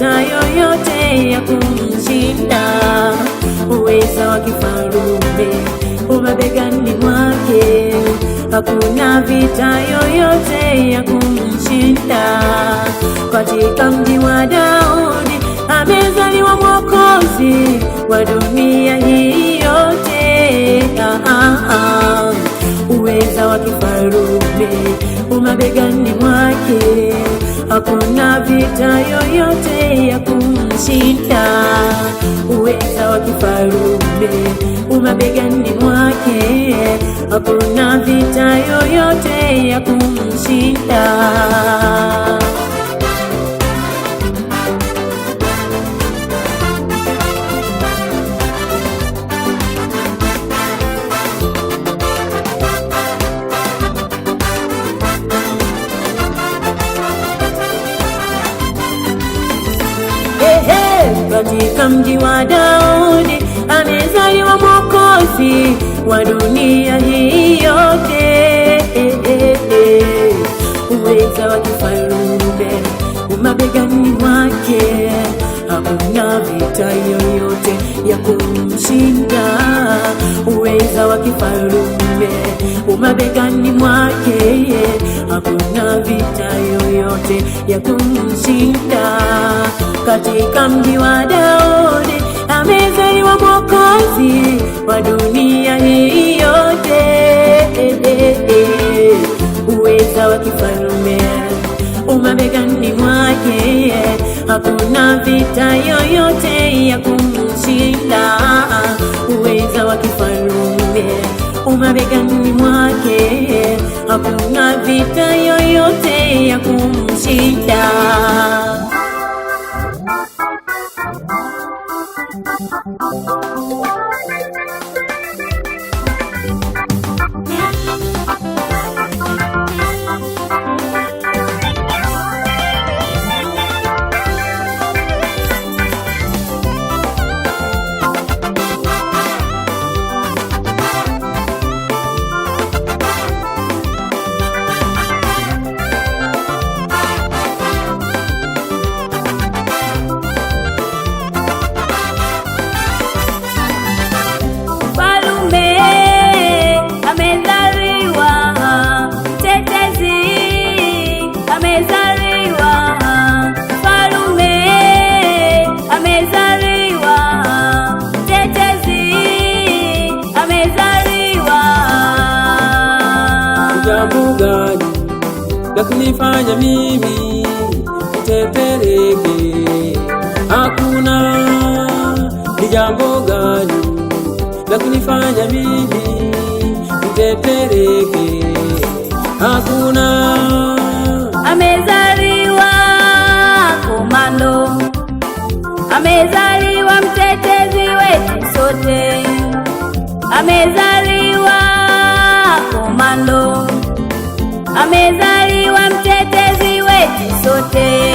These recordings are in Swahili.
vita yoyote ya kumshinda. Uweza wa kifarume umabegani mwake, hakuna vita yoyote ya kumshinda. Katika mji wa Daudi amezaliwa Mwokozi wa dunia hii yote. Uweza wa kifarume umabegani mwake, hakuna vita yoyote ya kumshinda. Uweza wa kifarume umabegani mwake, hakuna vita yoyote ya kumshinda. Katika mji wa Daudi amezaliwa Mwokozi wa dunia hii yote. Uweza wa kifarume umabegani mwake, hakuna vita yoyote ya kumshinda. Uweza wa kifarume umabegani mwake, hakuna vita yoyote ya kumshinda. Katika mji wa Daudi amezaliwa Mwokozi wa dunia hii yote. Uweza wa kifarume umabegani mwake, hakuna vita yoyote ya kumshinda. Uweza wa kifarume umabegani mwake, hakuna vita yoyote ya kumshinda. Jambo gani la kunifanya mimi nitetereke? Hakuna. Ni jambo gani la kunifanya mimi nitetereke? Hakuna. Amezaliwa komando, amezaliwa mtetezi wetu sote, amezaliwa komando, amezaliwa mtetezi wetu sote.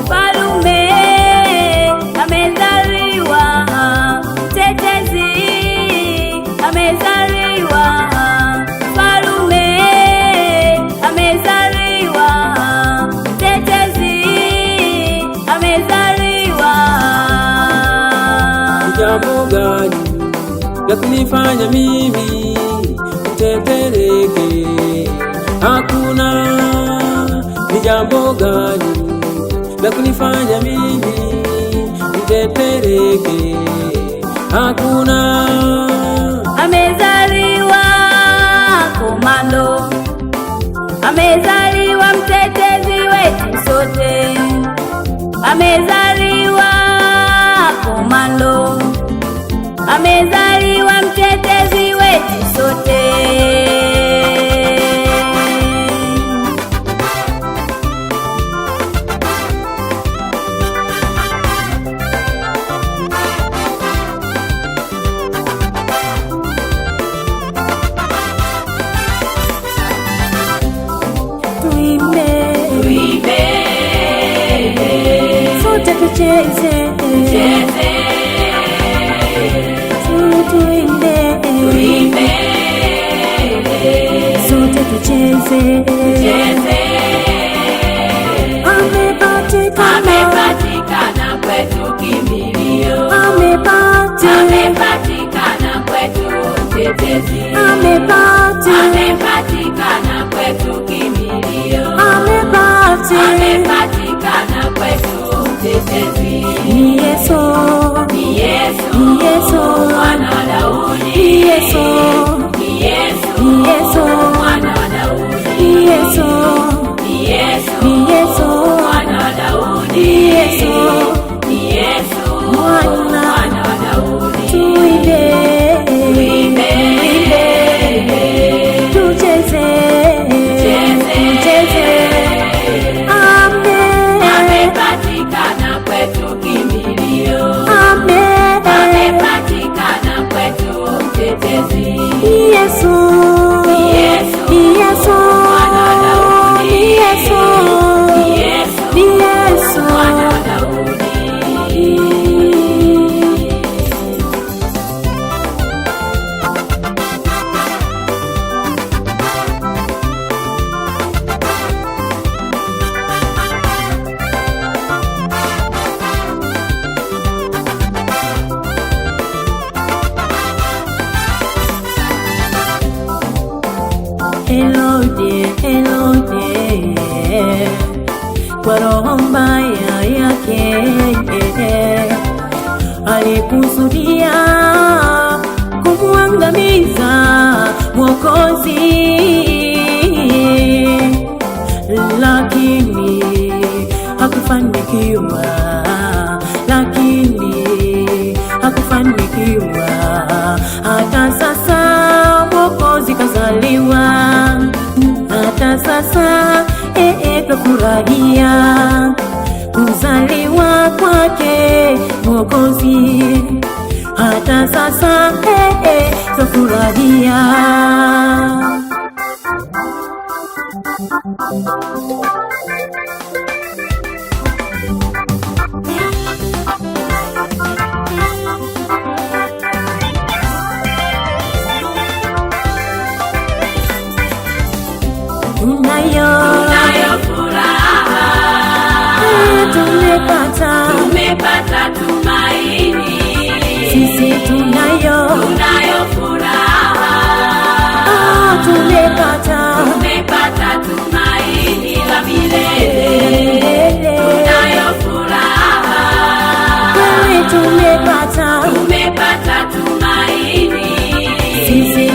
Mfalume amezaliwa, mtetezi amezaliwa. Jambo gani la kunifanya mimi nitetereke? Hakuna. Ni jambo gani la kunifanya mimi nitetereke? Hakuna. Amezaliwa komando, amezaliwa mtetezi wetu sote, amezaliwa komando, amezaliwa mtetezi wetu sote. Tuimbe, tuimbe tucheze, tuimbe, sote tucheze. Amepatikana kwetu kimbilio, amepatikana kwetu mtetezi, amepatikana kwetu kimbilio, amepatikana kwetu mtetezi. Ni Yesu, ni Yesu, ni Yesu, mwana wa Daudi, ni Yesu, ni Yesu, ni Yesu, mwana wa Daudi, ni Yesu, ni Yesu, ni Yesu, mwana wa Daudi, ni Yesu, ni Yesu, mwana wa Daudi. tuimbe, tucheze, tucheze. Amepatikana kwetu kimbilio, amepatikana kwetu mtetezi. Ni Yesu, ni Yesu, ni Yesu, mwana wa Daudi, ni Yesu, ni Yesu, ni Yesu, mwana wa Daudi. Elode, Elode, kwa roho mbaya yake alikusudia kumwangamiza Mwokozi, lakini hakufanikiwa, hata sasa Mwokozi kazaliwa, hata sasa twafurahia kuzaliwa kwake Mwokozi, hata sasa twafurahia. Tunayo furaha, tumepata tumaini, sisi tunayo furaha, tumepata tumaini la milele. Tunayo furaha, tumepata tumaini, sisi